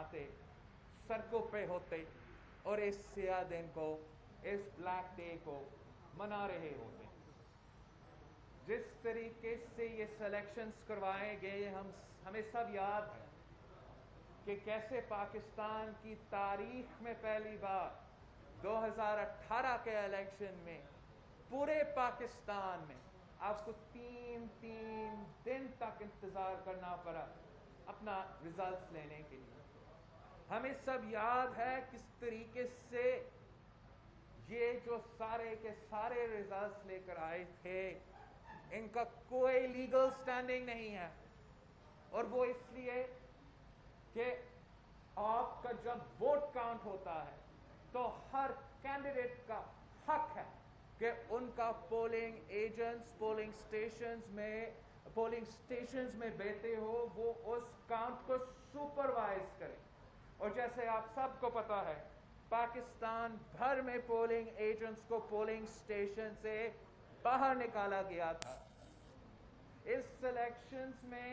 आते, सड़कों पे होते और इस सियाह दिन को, इस ब्लैक डे को मना रहे होते। जिस तरीके से ये सिलेक्शंस करवाए गए, हमें सब याद है कि कैसे पाकिस्तान की तारीख में पहली बार 2018 के इलेक्शन में पूरे पाकिस्तान में आपको तीन दिन तक इंतजार करना पड़ा अपना रिजल्ट्स लेने के लिए। हमें सब याद है किस तरीके से ये जो सारे के सारे रिजल्ट्स लेकर आए थे, इनका कोई लीगल स्टैंडिंग नहीं है। और वो इसलिए कि आपका जब वोट काउंट होता है तो हर कैंडिडेट का हक है कि उनका पोलिंग एजेंट्स पोलिंग स्टेशंस में बैठे हो, वो उस काउंट को सुपरवाइज करें। और जैसे आप सबको पता है, पाकिस्तान भर में पोलिंग एजेंट्स को पोलिंग स्टेशन से बाहर निकाला गया था। इस सिलेक्शंस में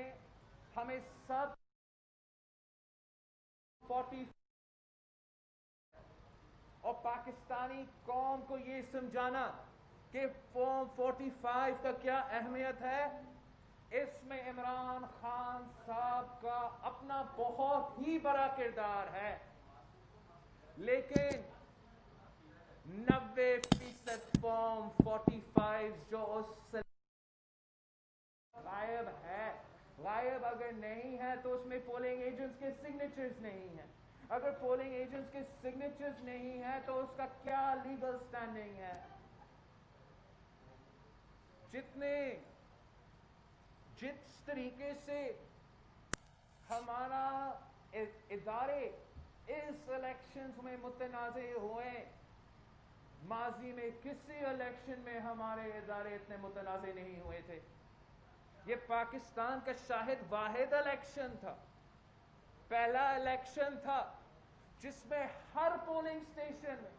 हमें सब 40 और पाकिस्तानी कौम को ये समझाना कि फॉर्म 45 का क्या अहमियत है, इसमें इमरान खान साहब का अपना बहुत ही बड़ा किरदार है। लेकिन 90% फॉर्म 45 जो उस गायब है, गायब अगर नहीं है तो उसमें पोलिंग एजेंट्स के सिग्नेचर्स नहीं है। अगर पोलिंग एजेंट्स के सिग्नेचर्स नहीं है तो उसका क्या लीगल स्टैंडिंग है? जिस तरीके से हमारा इदारे इस इलेक्शंस में मुतनाज़े हुए, माजी में किसी इलेक्शन में हमारे इदारे इतने मुतनाज़े नहीं हुए थे। ये पाकिस्तान का शाहिद वाहिद इलेक्शन था, पहला इलेक्शन था जिसमें हर पोलिंग स्टेशन में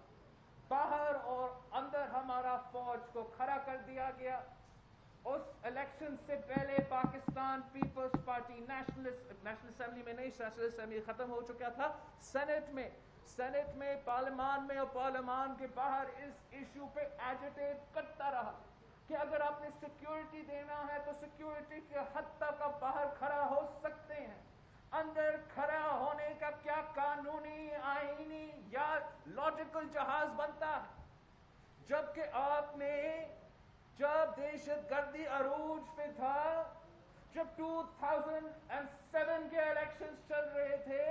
बाहर और अंदर हमारा फौज को खड़ा कर दिया गया। उस इलेक्शन से पहले Pakistan Peoples Party national assembly में नहीं, नेशनल असेंबली खत्म हो चुका था, सेनेट में पार्लियामान में और पार्लियामान के बाहर इस इशू पे एजिटेट करता रहा कि अगर आपने सिक्योरिटी देना है तो सिक्योरिटी के हद तक आप बाहर खड़ा हो सकते हैं, अंदर खड़ा होने का क्या कानूनी, आईनी या लॉजिकल जहाज बनता है। जबकि आपने जब दहशतगर्दी अरूज पे था, जब 2007 के इलेक्शंस चल रहे थे,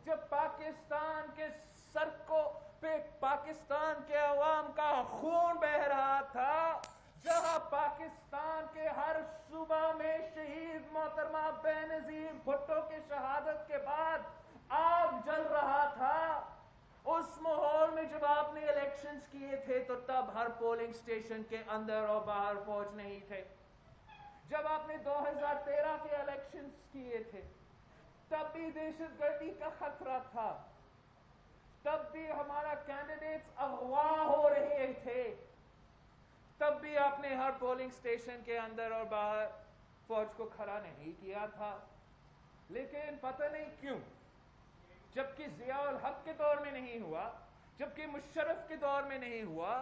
जब पाकिस्तान के सड़कों पे पाकिस्तान के अवाम का खून बह रहा था, जहां पाकिस्तान के हर सूबा में शहीद मोहतरमा बेनजीर भुट्टो की शहादत के बाद आग जल रहा था, उस माहौल में जब आपने इलेक्शंस किए थे तो तब हर पोलिंग स्टेशन के अंदर और बाहर फौज नहीं थे। जब आपने 2013 के इलेक्शंस किए थे तब भी दहशतगर्दी का खतरा था, तब भी हमारा कैंडिडेट्स अगवा हो रहे थे, तब भी आपने हर पोलिंग स्टेशन के अंदर और बाहर फौज को खड़ा नहीं किया था। लेकिन पता नहीं क्यों, जबकि जियाउल हक के दौर में नहीं हुआ, जबकि मुशर्रफ के दौर में नहीं हुआ,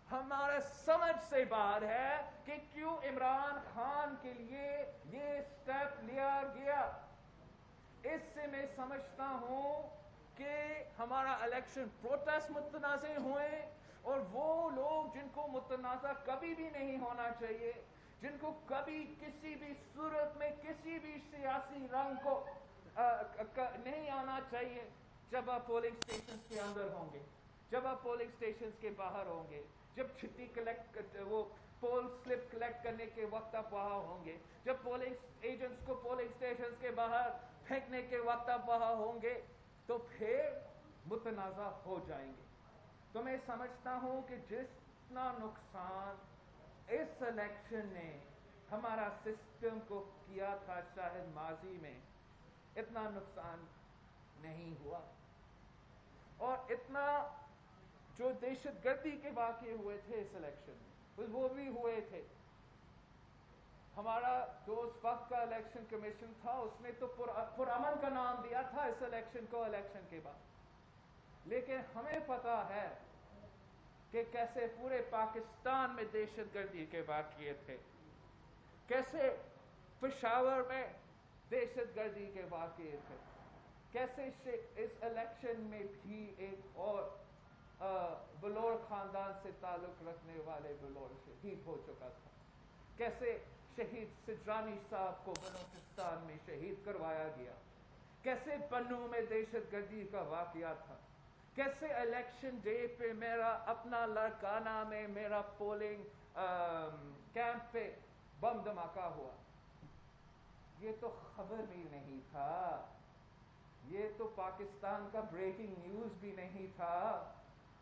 हमारा समझ से बाहर है कि क्यों इमरान खान के लिए ये स्टेप लिया गया। इससे मैं समझता हूं कि हमारा इलेक्शन प्रोटेस्ट मुतनाज़े हुए और वो लोग जिनको मुतनाज़ा कभी भी नहीं होना चाहिए, जिनको कभी किसी भी सूरत में किसी भी सियासी रंग को नहीं आना चाहिए, जब आप पोलिंग स्टेशन के अंदर होंगे, जब आप पोलिंग स्टेशन के बाहर होंगे, जब चिट्ठी वो पोल स्लिप कलेक्ट करने के वक्त आप वहां होंगे, जब पोलिंग एजेंट्स को पोलिंग स्टेशन के बाहर फेंकने के वक्त आप वहां होंगे, तो फिर मुतनाज़ा हो जाएंगे। तो मैं समझता हूं कि जितना नुकसान इस इलेक्शन ने हमारा सिस्टम को किया था शायद माजी में, इतना नुकसान नहीं हुआ। और इतना जो दहशतगर्दी के वाक़े हुए थे इस इलेक्शन में, वो भी हुए थे। हमारा जो उस वक्त का इलेक्शन कमीशन था उसने तो पुरअमन का नाम दिया था इस इलेक्शन को इलेक्शन के बाद, लेकिन हमें पता है कि कैसे पूरे पाकिस्तान में दहशतगर्दी के वाक़ये थे, कैसे पेशावर में दहशतगर्दी के वाक़ये थे, कैसे इस इलेक्शन में भी एक और बलोर खानदान से ताल्लुक़ रखने वाले बलोर शहीद हो चुका था, कैसे शहीद सिजरानी साहब को बलूचिस्तान में शहीद करवाया गया, कैसे पन्नू में दहशतगर्दी का वाक़या था, कैसे इलेक्शन डे पे मेरा अपना लड़काना में मेरा पोलिंग कैंप पे बम धमाका हुआ। ये तो खबर भी नहीं था, ये तो पाकिस्तान का ब्रेकिंग न्यूज़ भी नहीं था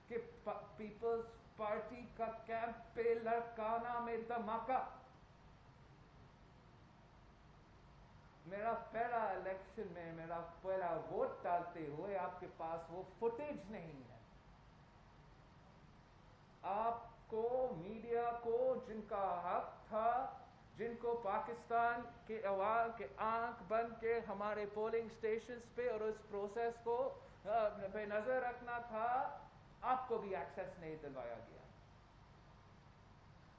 कि पीपल्स पार्टी का कैंप पे लड़काना में धमाका। मेरा पहला इलेक्शन में मेरा पहला वोट डालते हुए आपके पास वो फुटेज नहीं है। आपको मीडिया को जिनका हक था, जिनको पाकिस्तान के अवाम के आंख बंद के हमारे पोलिंग स्टेशंस पे और उस प्रोसेस को पे नजर रखना था, आपको भी एक्सेस नहीं दिलवाया गया।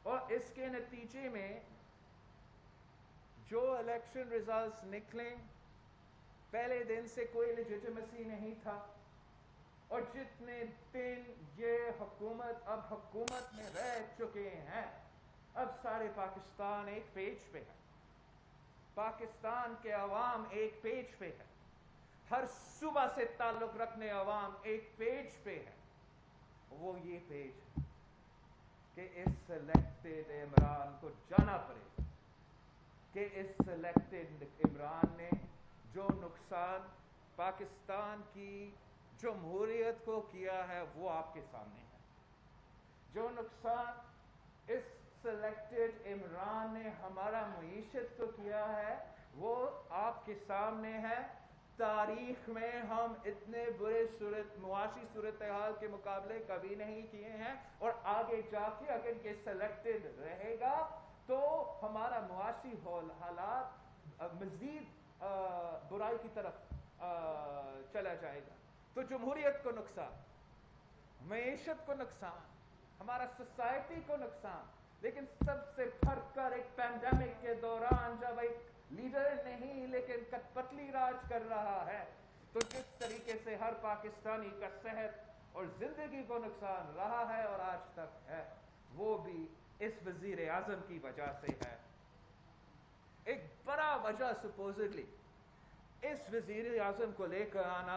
और इसके नतीजे में जो इलेक्शन रिजल्ट्स निकले, पहले दिन से कोई लेजिटिमेसी नहीं था, और जितने दिन ये हुकूमत अब हुकूमत में रह चुके हैं, अब सारे पाकिस्तान एक पेज पे है, पाकिस्तान के अवाम एक पेज पे है, हर सूबा से ताल्लुक़ रखने अवाम एक पेज पे है। वो ये पेज कि इस सिलेक्टेड इमरान को जाना पड़ेगा, कि इस सिलेक्टेड इमरान ने जो नुकसान पाकिस्तान की जमहूरियत को किया है वो आपके सामने है, जो नुकसान इस सिलेक्टेड इमरान ने हमारा मईशत को किया है वो आपके सामने है। तारीख में हम इतने बुरे मुआशी सूरत हाल के मुकाबले कभी नहीं किए हैं, और आगे जाके अगर ये सिलेक्टेड रहेगा तो हमारा मुआशी हालात मजीद बुराई की तरफ चला जाएगा। तो जमहूरियत को नुकसान, मईशत को नुकसान, हमारा सोसाइटी को नुकसान, लेकिन सबसे फर्क कर एक पैंडेमिक के दौरान जब एक लीडर नहीं लेकिन कठपुतली राज कर रहा है, तो जिस तरीके से हर पाकिस्तानी का सेहत और जिंदगी को नुकसान रहा है और आज तक है, वो भी इस वजीर आजम की वजह से है। एक बड़ा वजह सुपोजिटली इस वजीर आजम को लेकर आना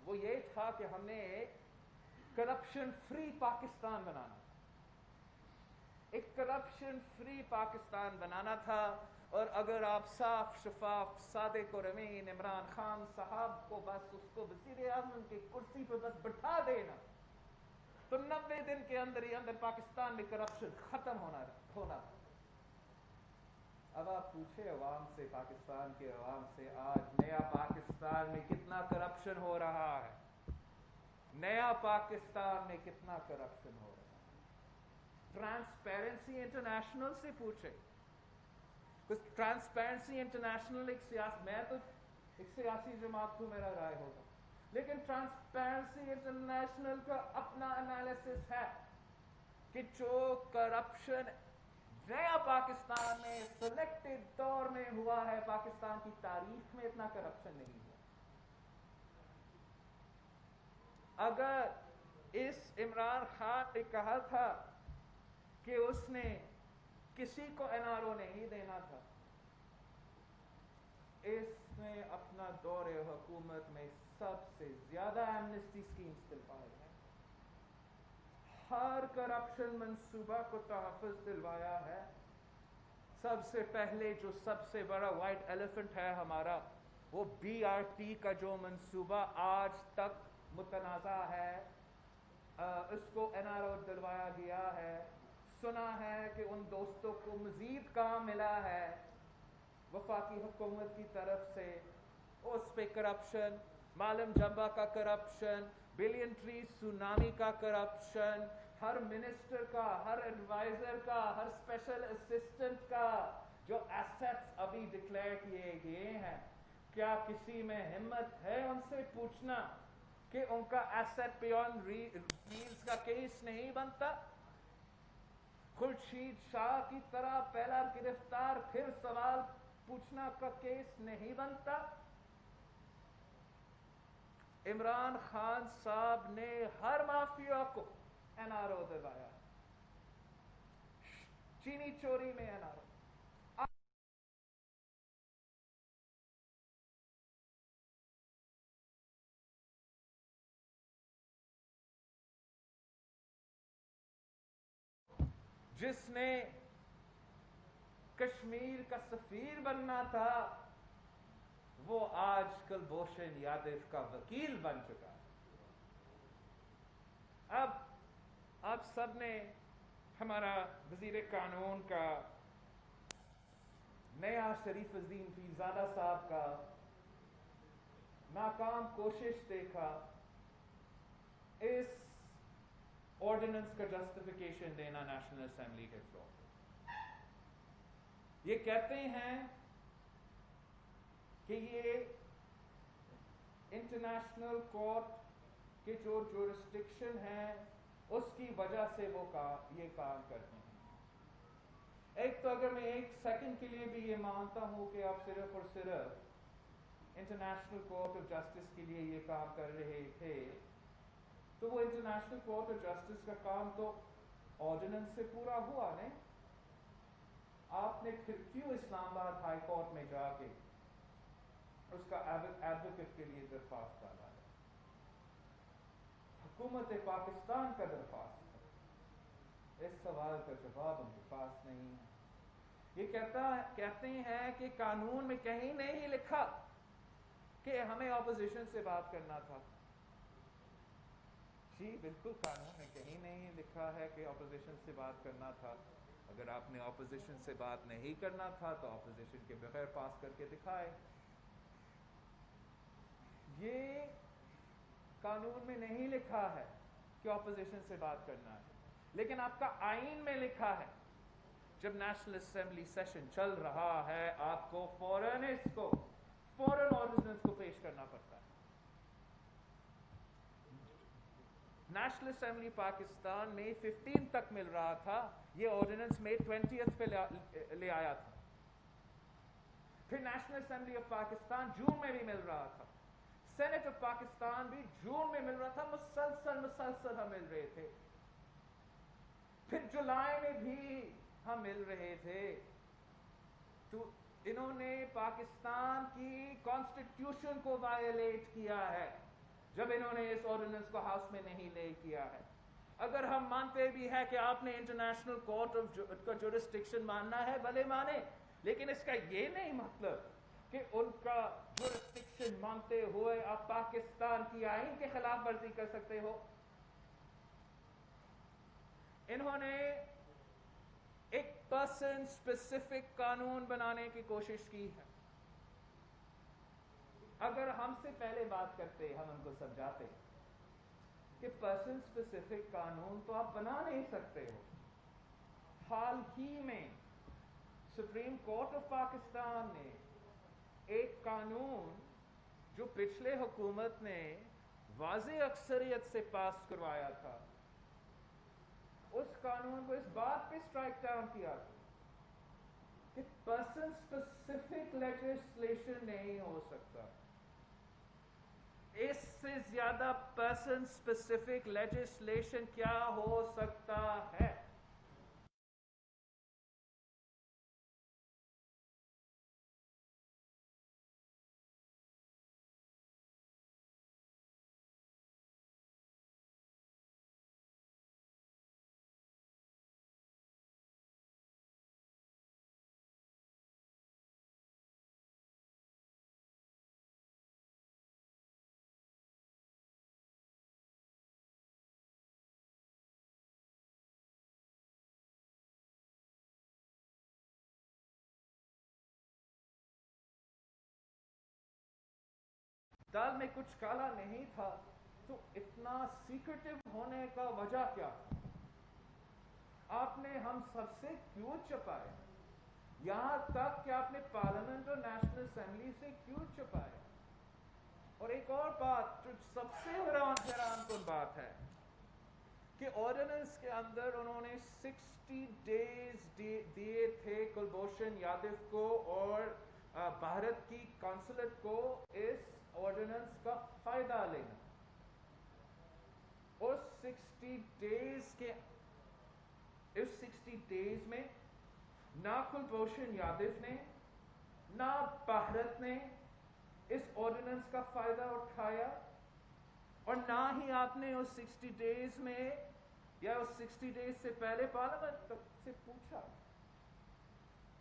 वो ये था कि हमने एक करप्शन फ्री पाकिस्तान बनाना, एक करप्शन फ्री पाकिस्तान बनाना था। और अगर आप साफ शफाफ सादिक और अमीन इमरान खान साहब को बस उसको वजीर आजम की कुर्सी पर बस बिठा देना, तो 90 दिन के अंदर ही अंदर पाकिस्तान में करप्शन खत्म होना। अब आप पूछे अवाम से, पाकिस्तान के अवाम से, आज नया पाकिस्तान में कितना करप्शन हो रहा है, नया पाकिस्तान में कितना करप्शन हो रहा है। ट्रांसपेरेंसी इंटरनेशनल से पूछे, कुछ ट्रांसपेरेंसी इंटरनेशनल मैं तो एक सियासी जमात को मेरा राय होगा, लेकिन ट्रांसपेरेंसी इंटरनेशनल का अपना एनालिसिस है कि जो करप्शन नया पाकिस्तान में सिलेक्टेड दौर में हुआ है, पाकिस्तान की तारीख में इतना करप्शन नहीं हुआ। अगर इस इमरान खान ने कहा था कि उसने किसी को एनआरओ नहीं देना था, इसने अपना दौरे हुकूमत में सबसे ज्यादा एमनेस्टी स्कीम्स दिलवाए हैं, हर करप्शन मंसूबा को तहफ़्फ़ुज़ दिलवाया है। सबसे पहले जो सबसे बड़ा वाइट एलिफेंट है हमारा, वो BRT का जो मंसूबा आज तक मुतनाज़ा है, इसको एनआरओ दिलवाया गया है। सुना है कि उन दोस्तों को मजीद काम मिला है वफाकी हुकूमत की तरफ से, उस पे करप्शन, मालम जंबा का करप्शन, बिलियन ट्री सुनामी का करप्शन, हर मिनिस्टर का, हर एडवाइजर का, हर स्पेशल असिस्टेंट का, जो एसेट्स अभी डिक्लेयर किए गए हैं, क्या किसी में हिम्मत है उनसे पूछना कि उनका एसेट बियॉन्ड मीन्स का केस नहीं बनता? खुर्शीद शाह की तरह पहला गिरफ्तार फिर सवाल पूछना का केस नहीं बनता? इमरान खान साहब ने हर माफिया को एनआरओ दिलवाया, चीनी चोरी में एनआरओ। जिसने कश्मीर का सफीर बनना था, वो आज कुलभूषण यादव का वकील बन चुका है। अब आप सब ने हमारा वजीर कानून का नया शरीफुद्दीन पीरजादा साहब का नाकाम कोशिश देखा इस ऑर्डिनेंस का जस्टिफिकेशन देना नेशनल असेंबली के फ्लोर पे। ये कहते हैं कि ये इंटरनेशनल कोर्ट के जो जुरिस्डिक्शन है उसकी वजह से वो ये काम करते हैं। एक तो अगर मैं एक सेकंड के लिए भी ये मानता हूं कि आप सिर्फ और सिर्फ इंटरनेशनल कोर्ट ऑफ जस्टिस के लिए ये काम कर रहे थे, तो वो इंटरनेशनल कोर्ट ऑफ जस्टिस का काम तो ऑर्डिनेंस से पूरा हुआ नहीं। आपने फिर क्यों इस्लामाबाद हाई कोर्ट में जाके उसका एडवोकेट के लिए दरख्वास्त डाला है? हुकूमत पाकिस्तान का दरख्वास्त है। इस सवाल का जवाब उनके पास नहीं है। ये कहते हैं कि कानून में कहीं नहीं लिखा कि हमें ऑपोजिशन से बात करना था। जी बिल्कुल, कानून में कहीं नहीं लिखा है कि ऑपोजिशन से बात करना था। अगर आपने ऑपोजिशन से बात नहीं करना था तो ऑपोजिशन के बगैर पास करके दिखाए। ये कानून में नहीं लिखा है कि ऑपोजिशन से बात करना है, लेकिन आपका आईन में लिखा है जब नेशनल असेंबली सेशन चल रहा है आपको फॉरेन ऑर्डिनेंस को पेश करना पड़ता है। नेशनल असेंबली पाकिस्तान में 15 तक मिल रहा था, ये ऑर्डिनेंस में 20th पे ले आया था। फिर नेशनल असेंबली ऑफ पाकिस्तान जून में भी मिल रहा था, सेनेट ऑफ पाकिस्तान भी जून में मिल रहा था, मुसलसल हम मिल रहे थे। फिर जुलाई में भी हम मिल रहे थे। तो इन्होंने पाकिस्तान की कॉन्स्टिट्यूशन को वायलेट किया है जब इन्होंने इस ऑर्डिनेंस को हाउस में नहीं ले किया है। अगर हम मानते भी है कि आपने इंटरनेशनल कोर्ट ऑफ का जुरिस्डिक्शन मानना है, भले माने, लेकिन इसका ये नहीं मतलब कि उनका जुरिस्डिक्शन मानते हुए आप पाकिस्तान की आईन के खिलाफ वर्जी कर सकते हो। इन्होंने एक पर्सन स्पेसिफिक कानून बनाने की कोशिश की है। अगर हमसे पहले बात करते, हम उनको समझाते कि पर्सन स्पेसिफिक कानून तो आप बना नहीं सकते हो। हाल ही में सुप्रीम कोर्ट ऑफ पाकिस्तान ने एक कानून जो पिछले हुकूमत ने वाज़े अक्सरियत से पास करवाया था, उस कानून को इस बात पे स्ट्राइक डाउन किया कि पर्सन स्पेसिफिक लेजिस्लेशन नहीं हो सकता। इससे ज्यादा पर्सन स्पेसिफिक लेजिस्लेशन क्या हो सकता है? दाल में कुछ काला नहीं था, तो इतना सीक्रेटिव होने का वजह क्या? आपने हम सबसे क्यों छुपाए? یہاں تک کہ آپ نے پارلیمنٹ اور نیشنل اسمبلی سے کیوں چھپایا؟ اور ایک اور بات جو سب سے حیران کن بات ہے کہ آرڈیننس کے اندر انہوں نے 60 ڈیز دیے تھے کلبھوشن یادو کو اور بھارت کی کانسولیٹ کو اس آرڈیننس کا فائدہ لینا. اور 60 ڈیز میں نہ کلبھوشن یادو نے نہ بھارت نے اس آرڈیننس کا فائدہ اٹھایا، اور نہ ہی آپ نے اس 60 ڈیز میں یا اس 60 ڈیز سے پہلے پارلیمنٹ سے پوچھا.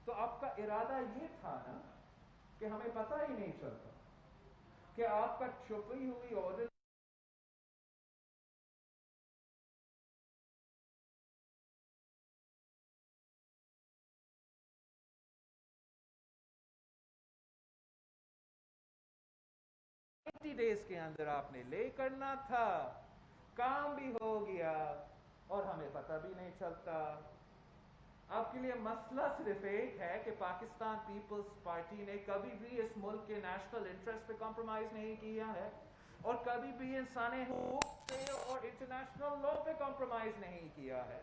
تو آپ کا ارادہ یہ تھا نا کہ ہمیں پتہ ہی نہیں چلتا کہ آپ کا چھپی ہوئی آرڈر ڈیز کے اندر آپ نے لے کرنا تھا. کام بھی ہو گیا اور ہمیں پتہ بھی نہیں چلتا. آپ کے لیے مسئلہ صرف ایک ہے کہ پاکستان پیپلز پارٹی نے کبھی بھی اس ملک کے نیشنل انٹرسٹ پہ کمپرومائز نہیں کیا ہے اور کبھی بھی انسانی حقوق پہ اور انٹرنیشنل لا پہ کمپرومائز نہیں کیا ہے.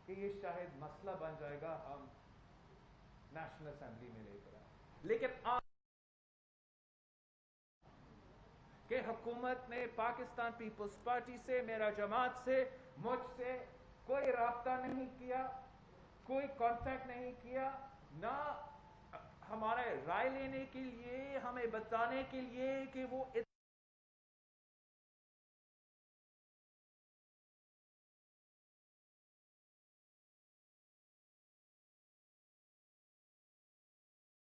کہ یہ شاید مسئلہ بن جائے گا ہم نیشنل اسمبلی میں لے کر آئیں، لیکن آپ کہ حکومت نے پاکستان پیپلز پارٹی سے، میرا جماعت سے، مجھ سے کوئی رابطہ نہیں کیا، کوئی کانٹیکٹ نہیں کیا، نہ ہمارے رائے لینے کے لیے، ہمیں بتانے کے لیے کہ وہ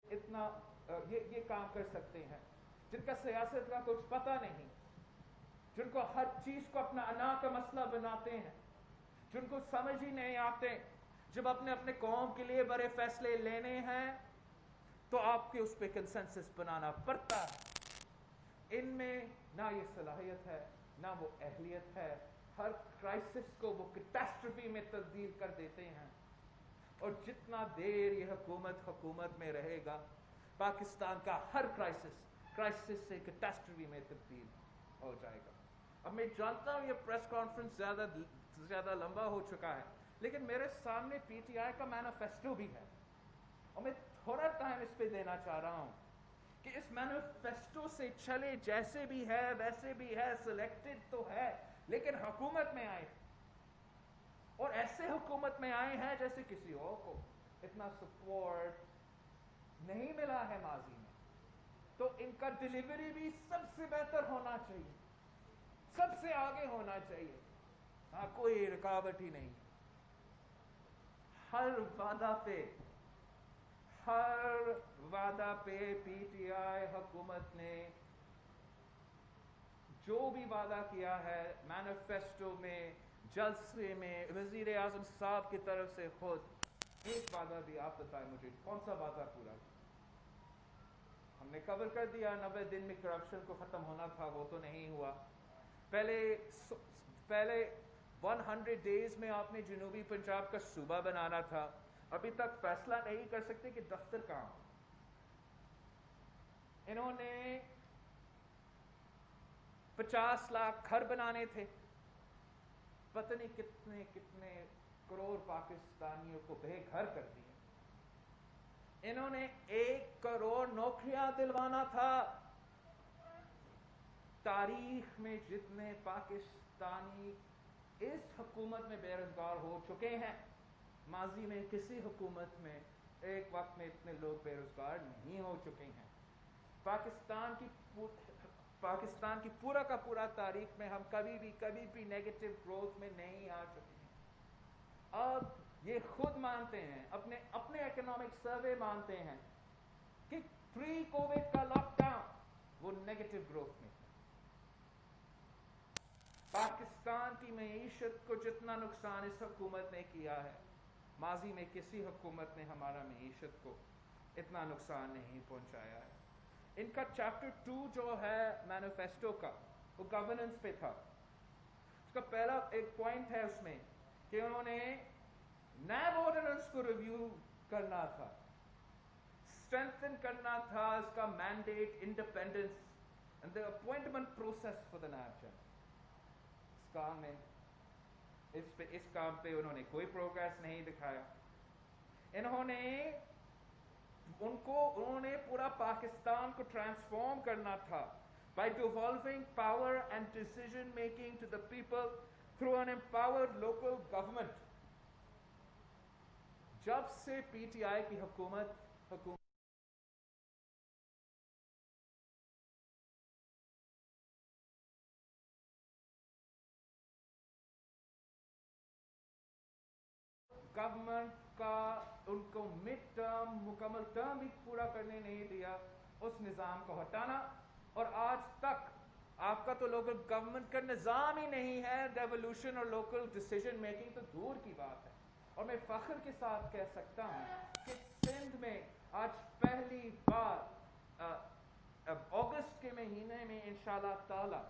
اتنا یہ کام کر سکتے ہیں، جن کا سیاست کا کچھ پتہ نہیں، جن کو ہر چیز کو اپنا انا کا مسئلہ بناتے ہیں، جن کو سمجھ ہی نہیں آتے جب اپنے اپنے قوم کے لیے بڑے فیصلے لینے ہیں تو آپ کے اس پہ کنسنسس بنانا پڑتا ہے. ان میں نہ یہ صلاحیت ہے نہ وہ اہلیت ہے. ہر کرائسس کو وہ کیٹاسٹروفی میں تبدیل کر دیتے ہیں، اور جتنا دیر یہ حکومت میں رہے گا پاکستان کا ہر کرائسس سے کیٹاسٹروفی میں تبدیل ہو جائے گا. اب میں جانتا ہوں یہ پریس کانفرنس زیادہ لمبا ہو چکا ہے، لیکن میرے سامنے پی ٹی آئی کا مینیفیسٹو بھی ہے اور میں تھوڑا ٹائم اس پہ دینا چاہ رہا ہوں کہ اس مینیفیسٹو سے چلے جیسے بھی ہے ویسے بھی ہے، سلیکٹڈ تو ہے لیکن حکومت میں آئے اور ایسے حکومت میں آئے ہیں جیسے کسی اور کو اتنا سپورٹ نہیں ملا ہے ماضی میں. تو ان کا ڈیلیوری بھی سب سے بہتر ہونا چاہیے، سب سے آگے ہونا چاہیے. ہاں کوئی رکاوٹ ہی نہیں. ہر وعدہ پہ پی ٹی آئی حکومت نے جو بھی وعدہ کیا ہے مینیفیسٹو میں، جلسے میں، وزیر اعظم صاحب کی طرف سے خود ایک وعدہ بھی آپ بتائیں مجھے کون سا وعدہ پورا کیا؟ ہم نے کور کر دیا 90 دن میں کرپشن کو ختم ہونا تھا، وہ تو نہیں ہوا. پہلے 100 ڈیز میں آپ نے جنوبی پنجاب کا صوبہ بنانا تھا، ابھی تک فیصلہ نہیں کر سکتے کہ دفتر کہاں. انہوں نے 50 لاکھ گھر بنانے تھے، پتہ نہیں کتنے کتنے کروڑ پاکستانیوں کو بے گھر کر دیے. انہوں نے 1 کروڑ نوکریاں دلوانا تھا. تاریخ میں جتنے پاکستانی اس حکومت میں بے روزگار ہو چکے ہیں، ماضی میں کسی حکومت میں ایک وقت میں اتنے لوگ بے روزگار نہیں ہو چکے ہیں. پاکستان کی پورا کا پورا تاریخ میں ہم کبھی بھی نیگیٹو گروتھ میں نہیں آ چکے ہیں. اب یہ خود مانتے ہیں، اپنے اکنامک سروے مانتے ہیں کہ پری کووڈ کا لاک ڈاؤن وہ نیگیٹو گروتھ میں. پاکستان کی معیشت کو جتنا نقصان اس حکومت نے کیا ہے، ماضی میں کسی حکومت نے ہمارا معیشت کو اتنا نقصان نہیں پہنچایا ہے. ان کا چیپٹر 2 جو ہے مینیفیسٹو کا وہ گورننس پہ تھا. اس کا پہلا ایک پوائنٹ ہے اس میں کہ انہوں نے نیب آرڈیننس کو ریویو کرنا تھا, اسٹرینتھن کرنا تھا اس کا mandate, independence and the appointment process for the NAB. اس کام میں اس کام پہ انہوں نے کوئی پروگریس نہیں دکھایا. انہوں نے پورا پاکستان کو ٹرانسفارم کرنا تھا by devolving power and decision making to the people through an empowered local government. جب سے پی ٹی آئی کی حکومت گورنمنٹ کا ان کو مڈ ٹرم مکمل ٹرم بھی پورا کرنے نہیں دیا, اس نظام کو ہٹانا. اور آج تک آپ کا تو لوکل گورنمنٹ کا نظام ہی نہیں ہے, ڈیولوشن اور لوکل ڈیسیجن میکنگ تو دور کی بات ہے. اور میں فخر کے ساتھ کہہ سکتا ہوں کہ سندھ میں آج پہلی بار اگست کے مہینے میں انشاءاللہ تعالی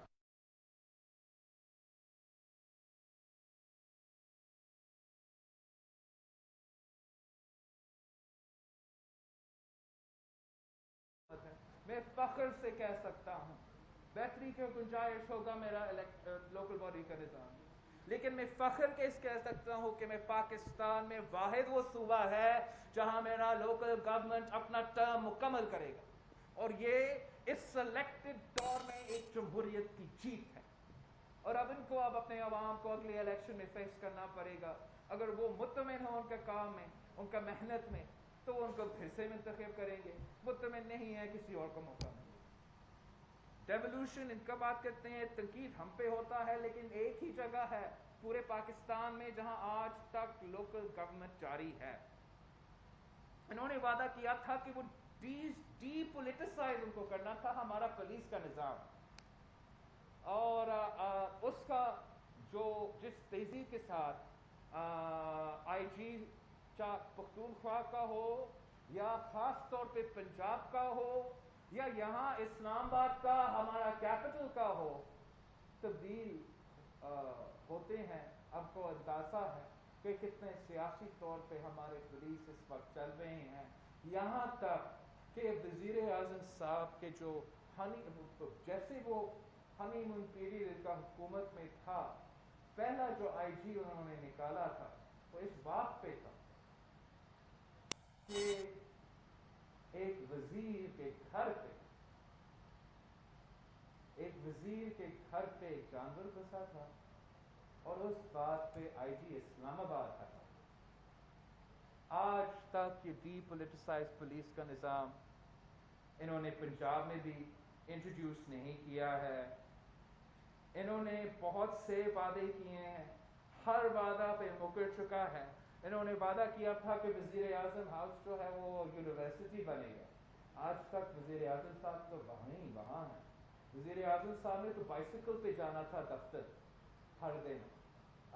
میں فخر سے کہہ سکتا ہوں بہتری کی گنجائش ہوگا میرا لوکل باڈی کا نظام, لیکن میں فخر کے اس کہہ سکتا ہوں کہ میں پاکستان میں واحد وہ صوبہ ہے جہاں میرا لوکل گورنمنٹ اپنا ٹرم مکمل کرے گا. اور یہ اس سلیکٹڈ دور میں ایک جمہوریت کی جیت ہے. اور اب ان کو اپنے عوام کو اگلی الیکشن میں فیس کرنا پڑے گا. اگر وہ مطمئن ہوں ان کے کام میں, ان کا محنت میں, تو وہ ان کو پھر سے منتخب کریں گے. مطمئن نہیں ہے کسی اور کو موقع ملے. ڈیولوشن ان کا بات کرتے ہیں, تنقید ہم پہ ہوتا ہے, لیکن ایک ہی جگہ ہے پورے پاکستان میں جہاں آج تک لوکل گورنمنٹ جاری ہے. انہوں نے وعدہ کیا تھا کہ وہ ڈی پولیٹیسائز ان کو کرنا تھا ہمارا پولیس کا نظام, اور اس کا جو جس تیزی کے ساتھ آئی جی پختونخوا کا ہو یا خاص طور پہ پنجاب کا ہو یا یہاں اسلام آباد کا ہمارا کیپٹل کا ہو, تبدیل ہوتے ہیں. اب کو اندازہ ہے کہ کتنے سیاسی طور پہ ہمارے پولیس اس وقت چل رہے ہیں. یہاں تک کہ وزیر اعظم صاحب کے جو جیسے وہ ہنی مون پیریڈ کا حکومت میں تھا, پہلا جو آئی جی انہوں نے نکالا تھا وہ اس بات پہ تھا کہ ایک وزیر کے گھر پہ ایک جانور گھسا تھا, اور اس بات پہ آئی جی اسلام آباد تھا. آج تک یہ ڈی پولیٹیسائز پولیس کا نظام انہوں نے پنجاب میں بھی انٹروڈیوس نہیں کیا ہے. انہوں نے بہت سے وعدے کیے ہیں, ہر وعدہ پہ مکر چکا ہے. انہوں نے وعدہ کیا تھا کہ وزیر اعظم ہاؤس جو ہے وہ یونیورسٹی بنے گا. آج تک وزیر اعظم صاحب تو وہاں ہیں. وزیر اعظم صاحب نے تو بائسیکل پہ جانا تھا دفتر ہر دن,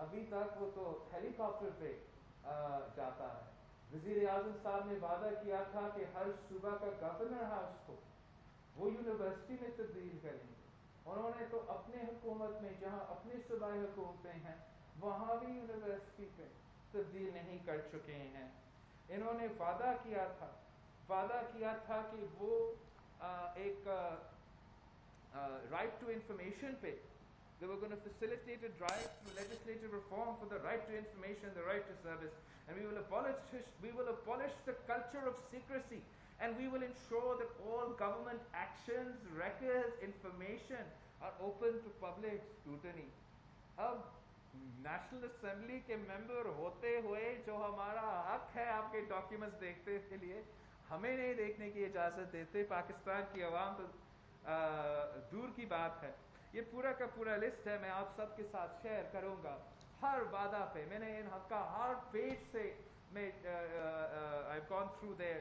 ابھی تک وہ تو ہیلی کاپٹر پہ جاتا ہے. وزیر اعظم صاحب نے وعدہ کیا تھا کہ ہر صوبہ کا گورنر ہاؤس کو وہ یونیورسٹی میں تبدیل کریں گے. انہوں نے تو اپنے حکومت میں جہاں اپنی صوبائی حکومتیں ہیں وہاں بھی یونیورسٹی پہ تبدیل نہیں کر چکے ہیں. انہوں نے وعدہ کیا تھا کہ وہ ایک رائٹ ٹو انفارمیشن پہ they were going to facilitate a drive to legislative reform for the right to information, the right to service, and we will abolish the culture of secrecy, and we will ensure that all government actions, records, information are open to public scrutiny. اب national assembly کے ممبر ہوتے ہوئے جو ہمارا حق ہے آپ کے ڈاکیومنٹس دیکھنے کے لیے, ہمیں نہیں دیکھنے کی اجازت دیتے. پاکستان کی عوام تو دور کی بات ہے. یہ پورا کا پورا لسٹ ہے, میں آپ سب کے ساتھ شیئر کروں گا. ہر وعدہ پہ میں نے ان حق کا ہر پیج سے میں I've gone through their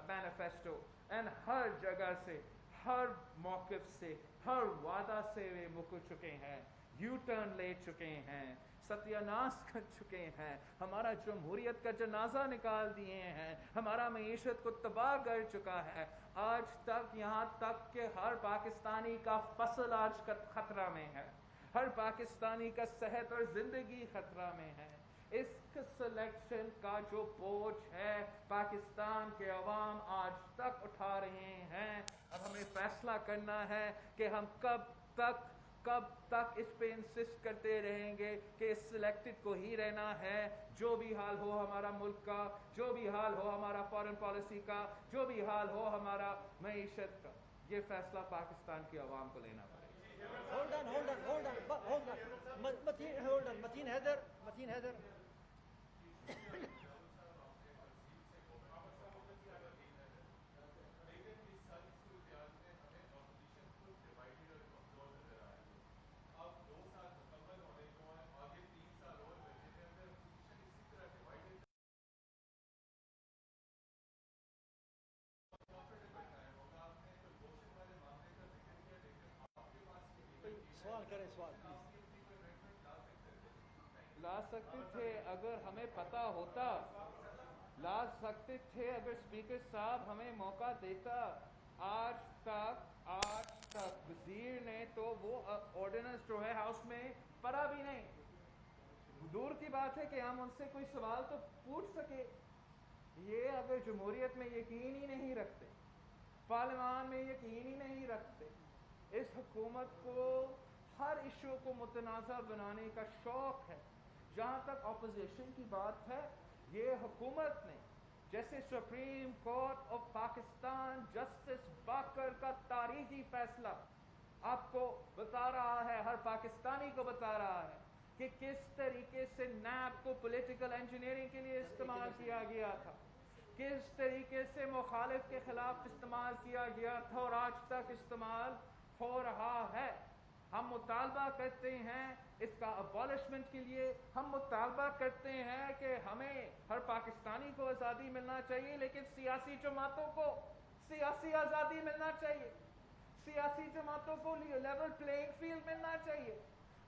manifesto, and ہر جگہ سے, ہر موقف سے, ہر وعدہ سے وہ مکر چکے ہیں. یو ٹرن لے چکے ہیں, ستیاناش کر چکے ہیں, ہمارا جمہوریت کا جنازہ نکال دیے ہیں, ہمارا معیشت کو تباہ کر چکا ہے. آج تک یہاں تک کہ ہر پاکستانی کا فصل آج خطرہ میں ہے, ہر پاکستانی کا صحت اور زندگی خطرہ میں ہے. اس سلیکشن کا جو بوجھ ہے پاکستان کے عوام آج تک اٹھا رہے ہیں. اب ہمیں فیصلہ کرنا ہے کہ ہم کب تک اس پہ انسسٹ کرتے رہیں گے کہ اس سلیکٹڈ کو ہی رہنا ہے, جو بھی حال ہو ہمارا ملک کا, جو بھی حال ہو ہمارا فارن پالیسی کا, جو بھی حال ہو ہمارا معیشت کا. یہ فیصلہ پاکستان کی عوام کو لینا پڑے گا. متین حیدر سوال کریں, سوال لا سکتے تھے اگر ہمیں پتا ہوتا, لا سکتے تھے اگر اسپیکر صاحب ہمیں موقع دیتا. آج تک وزیر نے تو وہ آرڈیننس جو ہے ہاؤس میں پڑھا بھی نہیں. دور کی بات ہے کہ ہم ان سے کوئی سوال تو پوچھ سکے. یہ اگر جمہوریت میں یقین ہی نہیں رکھتے, پارلیمان میں یقین ہی نہیں رکھتے, اس حکومت کو ہر ایشو کو متنازع بنانے کا شوق ہے. جہاں تک اپوزیشن کی بات ہے, یہ حکومت نے جیسے supreme court of Pakistan justice Baqir کا تاریخی فیصلہ آپ کو بتا رہا ہے, ہر پاکستانی کو بتا رہا ہے کہ کس طریقے سے نیب کو پولیٹیکل انجینئرنگ کے لیے استعمال کیا گیا تھا, کس طریقے سے مخالف کے خلاف استعمال کیا گیا تھا اور آج تک استعمال ہو رہا ہے. ہم مطالبہ کرتے ہیں اس کا ابالشمنٹ کے لیے, ہم مطالبہ کرتے ہیں کہ ہمیں ہر پاکستانی کو آزادی ملنا چاہیے, لیکن سیاسی جماعتوں کو سیاسی آزادی ملنا چاہیے, سیاسی جماعتوں کو لیول پلینگ فیلڈ ملنا چاہیے.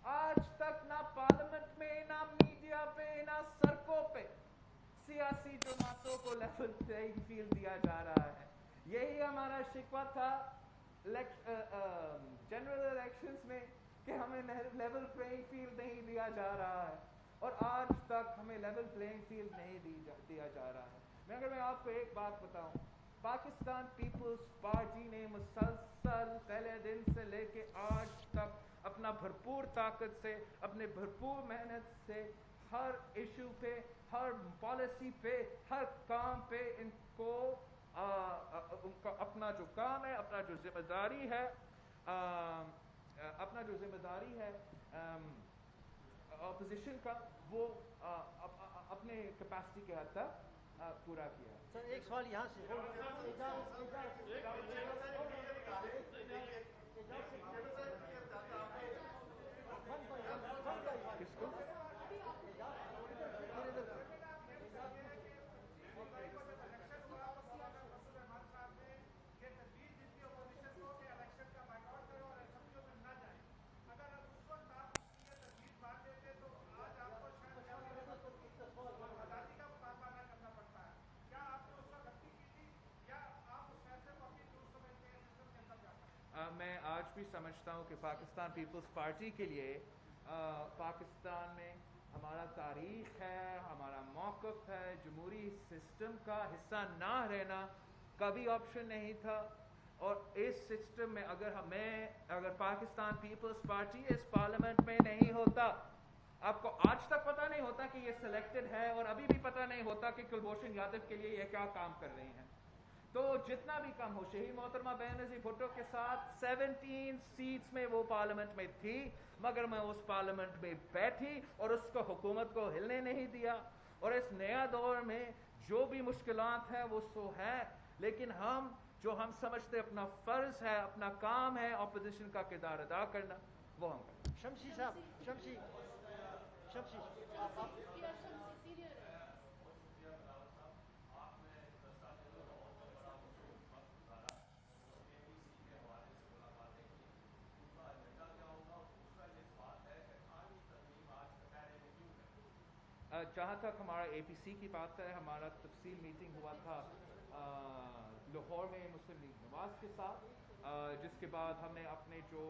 آج تک نہ پارلیمنٹ میں, نہ میڈیا پہ, نہ سڑکوں پہ سیاسی جماعتوں کو لیول پلینگ فیلڈ دیا جا رہا ہے. یہی ہمارا شکوہ تھا جنرل الیکشنز میں کہ ہمیں لیول پلینگ فیلڈ نہیں دیا جا رہا ہے, اور آج تک ہمیں لیول پلینگ فیلڈ نہیں دیا جا رہا ہے. اگر میں آپ کو ایک بات بتاؤں, پاکستان پیپلز پارٹی نے مسلسل پہلے دن سے لے کے آج تک اپنا بھرپور طاقت سے, اپنے بھرپور محنت سے ہر ایشو پہ, ہر پالیسی پہ, ہر کام پہ ان کو ان کا اپنا جو کام ہے, اپنا جو ذمہ داری ہے, اپوزیشن کا, وہ اپنے کیپیسٹی کے حد تک پورا کیا. سر ایک سوال یہاں سے کس کو میں آج بھی سمجھتا ہوں کہ پاکستان پیپلز پارٹی کے لیے پاکستان میں ہمارا تاریخ ہے, ہمارا موقف ہے, جمہوری سسٹم کا حصہ نہ رہنا کبھی آپشن نہیں تھا. اور اس سسٹم میں اگر پاکستان پیپلز پارٹی اس پارلیمنٹ میں نہیں ہوتا, آپ کو آج تک پتہ نہیں ہوتا کہ یہ سلیکٹڈ ہے, اور ابھی بھی پتہ نہیں ہوتا کہ کلبھوشن یادو کے لیے یہ کیا کام کر رہے ہیں. تو جتنا بھی کم ہو, شہید محترمہ بینظیر بھٹو کے ساتھ 17 سیٹس میں وہ پارلیمنٹ میں تھی, مگر میں اس پارلیمنٹ میں بیٹھی اور اس کو حکومت کو ہلنے نہیں دیا. اور اس نیا دور میں جو بھی مشکلات ہیں وہ سو ہے, لیکن ہم سمجھتے اپنا فرض ہے, اپنا کام ہے اپوزیشن کا کردار ادا کرنا, وہ ہم کریں. شمسی صاحب, شمسی जहाँ तक हमारा APC की बात है, हमारा तफसील मीटिंग हुआ था लाहौर में मुस्लिम लीग नवाज के साथ, जिसके बाद हमने अपने जो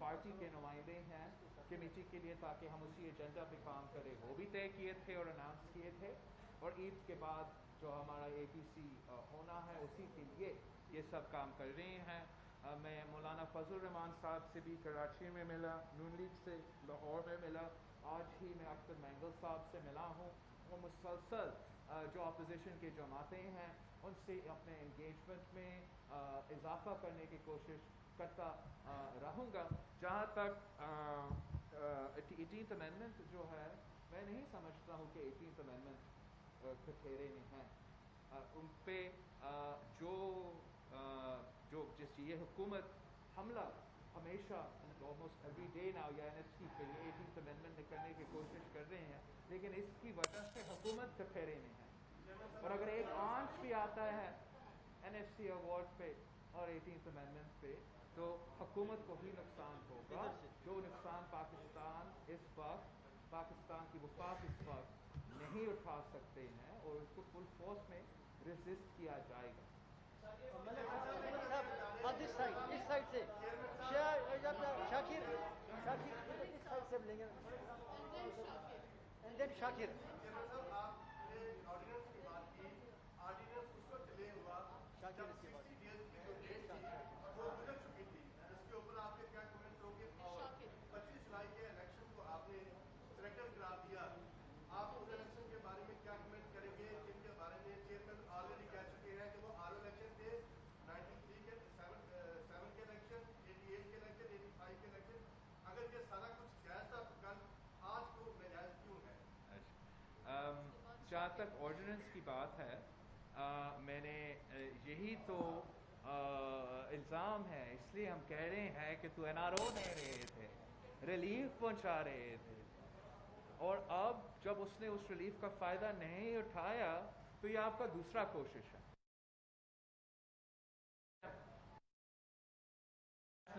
पार्टी के नुमाइंदे हैं कमेटी के लिए ताकि हम उसी एजेंडा पे काम करें वो भी तय किए थे और अनाउंस किए थे, और ईद के बाद जो हमारा APC होना है उसी के लिए ये सब काम कर रहे हैं। मैं मौलाना फजल रहमान साहब से भी कराची में मिला, नून लीग से लाहौर में मिला, आज ही मैं अख्तर मैंगल साहब से मिला हूँ, और मुसलसल जो अपोजिशन के जमातें हैं उनसे अपने इंगेजमेंट में इजाफा करने की कोशिश करता रहूँगा। जहाँ तक 18th अमेंडमेंट जो है, मैं नहीं समझता हूँ कि 18th अमेंडमेंट खठेरे में है। उन पे जो जिस ये हुकूमत हमला हमेशा ऑलमोस्ट एवरी डे नाउ या NSC पे 18th अमेंडमेंट करने की कोशिश कर रहे हैं, लेकिन इसकी वजह से हुकूमत खठेरे में है। और अगर एक आंच भी आता है NSC अवार्ड पे और 18th अमेंडमेंट पे तो हुकूमत को भी नुकसान होगा। जो नुकसान पाकिस्तान इस वक्त पाकिस्तान की वफाक इस वक्त नहीं उठा सकते हैं और उसको फुल फोर्स में रेजिस्ट किया जाएगा। इस साइड से शाकिर इस साइड से मिलेंगे, एंड देन शाकिर। शाकिर इसके बाद जहाँ तक ऑर्डिनेंस की बात है, मैंने यही तो इल्ज़ाम है, इसलिए हम कह रहे हैं कि तो NRO दे रहे थे, रिलीफ पहुँचा रहे थे, और अब जब उसने उस रिलीफ का फ़ायदा नहीं उठाया तो ये आपका दूसरा कोशिश है।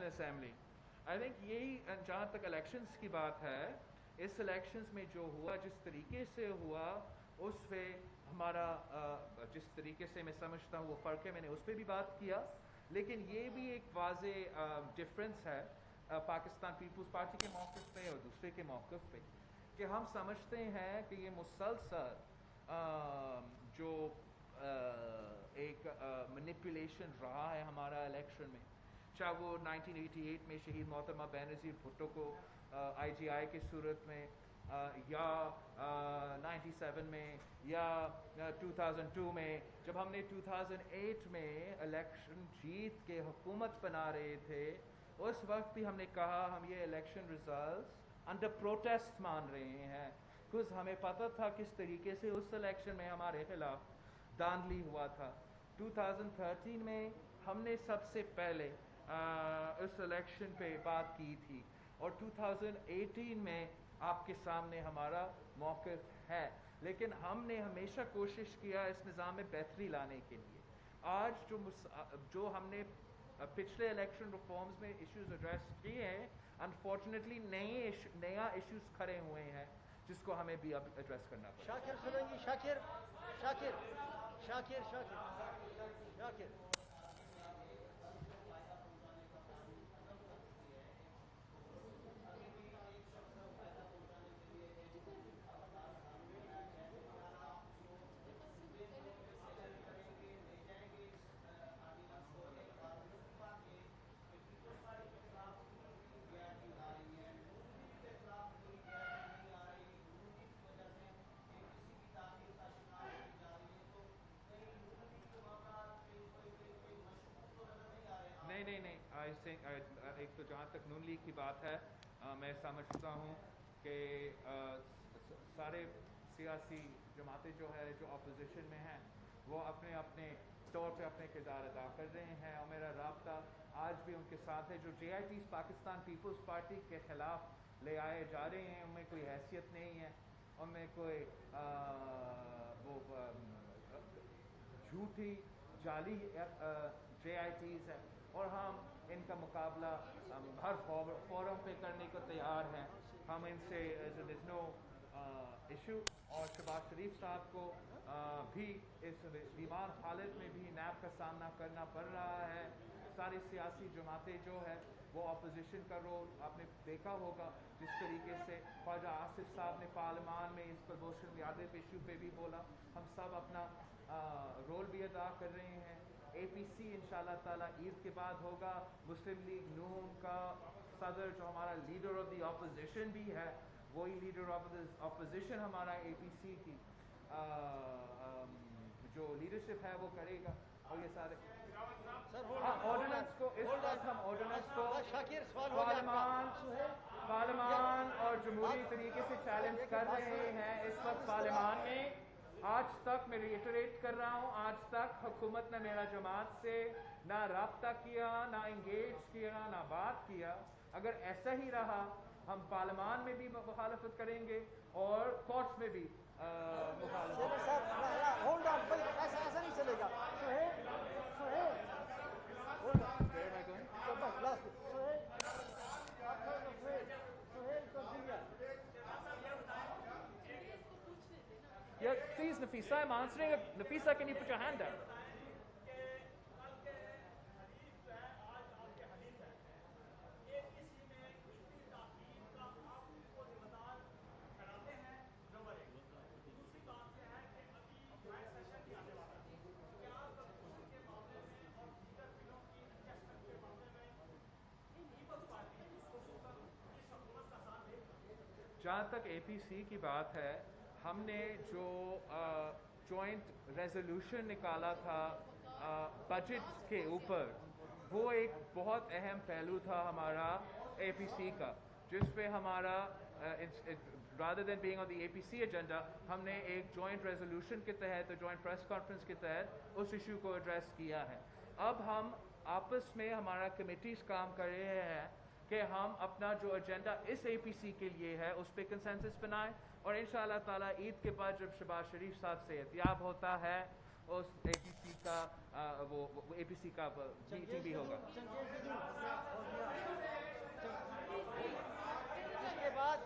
असेंबली आई थिंक यही, जहाँ तक इलेक्शंस की बात है, इस इलेक्शंस में जो हुआ जिस तरीके से हुआ उस पे हमारा जिस तरीके से मैं समझता हूँ वो फ़र्क है, मैंने उस पर भी बात किया, लेकिन ये भी एक वाज़े डिफरेंस है पाकिस्तान पीपल्स पार्टी के मौक़िफ़ पे और दूसरे के मौक़िफ़ पे, कि हम समझते हैं कि ये मुसलसल जो एक मैनिपुलेशन रहा है हमारा इलेक्शन में, चाहे वो 1988 में शहीद मोहतरमा बेनज़ीर भुट्टो को IGI की सूरत में, या 97 में, या 2002 में, जब हमने 2008 में इलेक्शन जीत के हुकूमत बना रहे थे, उस वक्त भी हमने कहा हम ये इलेक्शन रिजल्ट्स अंडर प्रोटेस्ट मान रहे हैं, कुछ हमें पता था किस तरीके से उस इलेक्शन में हमारे खिलाफ धांधली हुआ था। 2013 में हमने सबसे पहले इस इलेक्शन पे बात की थी, और 2018 में आपके सामने हमारा मौक़िफ़ है, लेकिन हमने हमेशा कोशिश किया इस निज़ाम में बेहतरी लाने के लिए। आज जो हमने पिछले इलेक्शन रिफॉर्म्स में इश्यूज एड्रेस किए हैं, अनफॉर्चुनेटली नया इश्यूज खड़े हुए हैं जिसको हमें भी अब एड्रेस करना पड़ेगा। शाकिर सुनेंगी, शाकिर नहीं, आई थिंक एक तो जहाँ तक नून लीग की बात है, मैं समझता हूँ कि सारे सियासी जमातें जो है जो अपोजिशन में हैं वो अपने अपने तौर पे अपने किरदार अदा कर रहे हैं, और मेरा राब्ता आज भी उनके साथ है। जो JITs पाकिस्तान पीपल्स पार्टी के ख़िलाफ़ ले आए जा रहे हैं उनमें कोई हैसियत नहीं है, उनमें कोई वो झूठी जाली JITs है, और हम इनका मुकाबला हर फोरम पे करने को तैयार हैं। हम इनसे there's no इशू और शहबाज शरीफ साहब को भी इस बीमार हालत में भी नैब का सामना करना पड़ रहा है। सारी सियासी जमातें जो है वो अपोजिशन का रोल आपने देखा होगा, जिस तरीके से ख्वाजा आसिफ साहब ने पार्लियामान में इस कुलभूषण यादव इशू पे भी बोला। हम सब अपना रोल भी अदा कर रहे हैं। APC इंशाल्लाह ताला ईद के बाद होगा। मुस्लिम लीग नून का सदर जो हमारा लीडर ऑफ द अपोजिशन भी है, वही लीडर ऑफ द अपोजिशन हमारा APC की जो लीडरशिप है वो करेगा। और ये सारे ऑर्डिनेंस को इस वक्त हम ऑर्डिनेंस को शाकिर सवाल हो गया आपका। पार्लियामान और जमहूरी तरीके से चैलेंज कर रहे हैं। इस वक्त पार्लियामान में आज तक मैं रिएटरेट कर रहा हूँ, आज तक हुकूमत ने मेरा जमात से ना राब्ता किया, ना इंगेज किया, ना बात किया। अगर ऐसा ही रहा हम पार्लियामान में भी मुखालफत करेंगे और कोर्ट्स में भी मुखालफत। होल्ड ऑन, ऐसा नहीं चलेगा। Yeah, please, Nafisa, I'm answering. Nafisa, can you put your hand down? जहाँ तक APC की बात है, हमने जो जॉइंट रेजोल्यूशन निकाला था बजट के ऊपर, वो एक बहुत अहम पहलू था हमारा APC का, जिस पे हमारा rather than being on the APC agenda, हमने एक जॉइंट रेजोल्यूशन के तहत, जॉइंट प्रेस कॉन्फ्रेंस के तहत उस इशू को एड्रेस किया है। अब हम आपस में हमारा कमेटीज काम कर रहे हैं कि हम अपना जो एजेंडा इस APC के लिए है उस पर कंसेंसस बनाएं, और इंशाअल्लाह ताला ईद के बाद जब शहबाज शरीफ साहब से एहतियाब होता है उस APC का वो APC का मीटिंग भी होगा। इसके बाद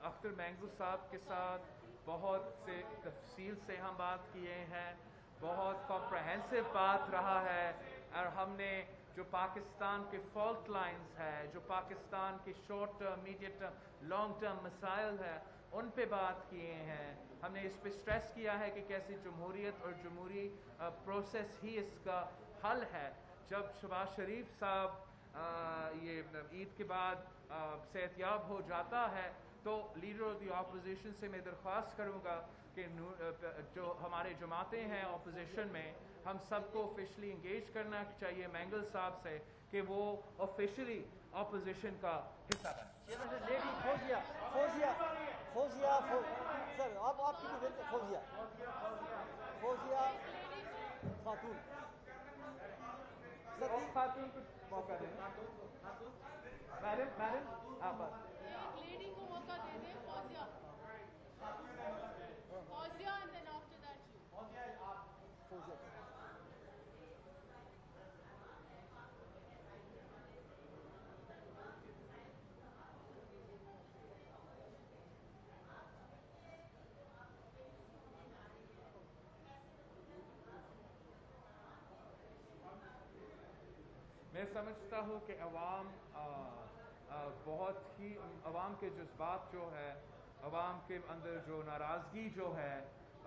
अख्तर मैंगू साहब के साथ बहुत से तफसील से हम बात किए हैं, बहुत कॉम्प्रहेंसिव बात रहा है, और हमने जो पाकिस्तान के फॉल्ट लाइंस है, जो पाकिस्तान के short term, medium term, long term मसाइल है, उन पे बात किए हैं। हमने इस पे स्ट्रेस किया है कि कैसे जमहूरियत और जमहूरी प्रोसेस ही इसका हल है। जब शहबाज शरीफ साहब ये ईद के बाद सेहतियाब हो जाता है तो लीडर ऑफ द अपोजिशन से मैं दरख्वास्त करूँगा कि जो हमारे जमातें हैं अपोजिशन में, हम सबको ऑफिशियली इंगेज करना चाहिए मैंगल साहब से कि वो ऑफिशियली अपोजिशन का हिस्सा बने। लेडी फौजिया सर आपकी फौजिया खातून खातून को मौका दें। मैडम आप एक लेडी को मौका दे दे, Fauzia and then after that you. Fauzia मैं समझता हूँ कि अवाम बहुत ही अवाम के जज्बात जो है, अवाम के अंदर जो नाराज़गी जो है,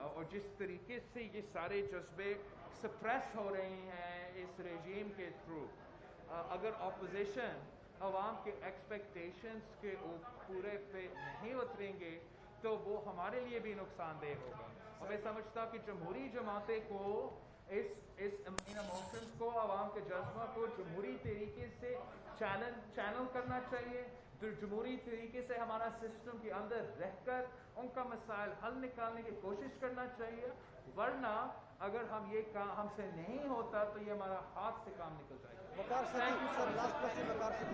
और जिस तरीके से ये सारे जज्बे सप्रेस हो रहे हैं इस रेजीम के थ्रू, अगर अपोजिशन अवाम के एक्सपेक्टेशंस के पूरे पे नहीं उतरेंगे तो वो हमारे लिए भी नुकसानदेह होगा। और मैं समझता हूँ कि जमहूरी जमातें को इन इमोशंस को, आवाम के जज्बा को जमहूरी तरीके से चैनल करना चाहिए, जो जमहूरी तरीके से हमारा सिस्टम के अंदर रहकर उनका मसाइल हल निकालने की कोशिश करना चाहिए। वरना अगर हम ये काम हमसे नहीं होता तो ये हमारा हाथ से काम निकल जाएगा। वकार सर, लास्ट क्वेश्चन वकार से